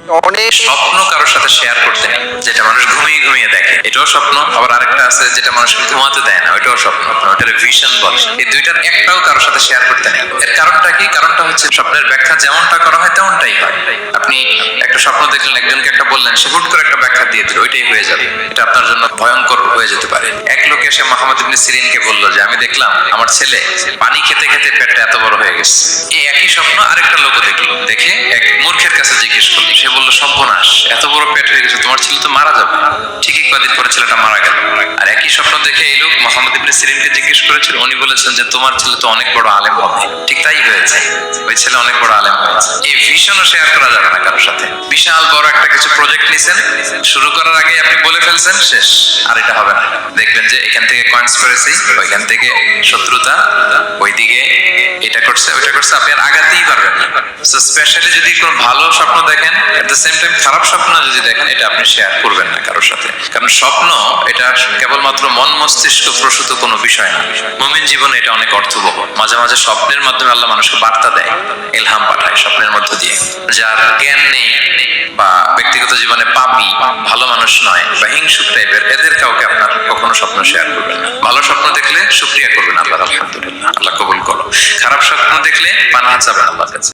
অনেক স্বপ্ন কারোর সাথে শেয়ার করতে নেই, যেটা মানুষ ঘুমিয়ে ঘুমিয়ে দেখে, এটাও স্বপ্ন। আবার আরেকটা আছে যেটা মানুষ ঘুমাতে দেয় না, ওইটাও স্বপ্ন, ওটার ভিশন বলে। এই দুইটার একটাও কারোর সাথে শেয়ার করতে নেই। এর কারণটা কি? কারণটা হচ্ছে স্বপ্নের ব্যাখ্যা যেমনটা করা হয় তেমনটাই হয়। আপনি একটা স্বপ্ন দেখলেন, একজনকে একটা বললেন, সে হুট করে একটা ব্যাখ্যা দিয়ে দিল, ওইটাই হয়ে যাবে। এটা আপনার জন্য ভয়ঙ্কর হয়ে যেতে পারে। এক লোক এসে মুহাম্মদ ইবনে সিরিনকে বলল যে আমি দেখলাম আমার ছেলে পানি খেতে খেতে পেটটা এত বড় হয়ে গেছে। এই একই স্বপ্ন আরেকটা লোক দেখলো, দেখে এক মূর্খের কাছে জিজ্ঞেস করলো। সে বলল সর্বনাশ, এত বড় পেট হয়ে গেছে, তোমার ছেলে তো মারা যাবে। ঠিকই কদিন পরে ছেলেটা মারা গেল। আর একই স্বপ্ন দেখে এই লোক মুহাম্মদ ইবনে সিরিনকে জিজ্ঞেস করেছিল, উনি বলেছেন যে তোমার ছেলে তো অনেক বড় আলেম হবে। ঠিক তাই হয়েছে, ওই ছেলে অনেক বড় আলেম হয়েছে। এই ভিশনও শেয়ার করা যাবে না কারোর সাথে। বিশাল বড় একটা কিছু প্রজেক্ট নিছেন, শুরু করার আগে আপনি বলে ফেলছেন, শেষ, আর এটা হবে না। দেখবেন যে এখান থেকে কনস্পিরেসি, ওইখান থেকে শত্রুতা, ওইদিকে এটা করছে ওইটা করছে, আপনি আর আগাতেই পারবেন না। সো স্পেশালি যদি কোনো ভালো স্বপ্ন দেখেন, এট দ্য সেম টাইম খারাপ স্বপ্ন যদি দেখেন, এটা আপনি শেয়ার করবেন না কারোর সাথে। কারণ স্বপ্ন এটা কেবলমাত্র মন মস্তিষ্ক প্রসূত কোনো বিষয় না। মুমিন জীবনে এটা অনেক অর্থবহ। মাঝে মাঝে স্বপ্নের মাধ্যমে আল্লাহ মানুষকে বার্তা দেয়, ইলহাম পাঠায় স্বপ্নের মধ্য দিয়ে। যার জ্ঞান নেই বা ব্যক্তিগত জীবনে পাপী, ভালো মানুষ নয় বা হিংসুক টাইপের, এদের কাউকে আপনার কখনো স্বপ্ন শেয়ার করবেন না। ভালো স্বপ্ন দেখলে শুকরিয়া করবেন আল্লাহ, আলহামদুলিল্লাহ, আল্লাহ কবুল করো। খারাপ স্বপ্ন দেখলে পানাহা চাবেন আল্লাহর কাছে।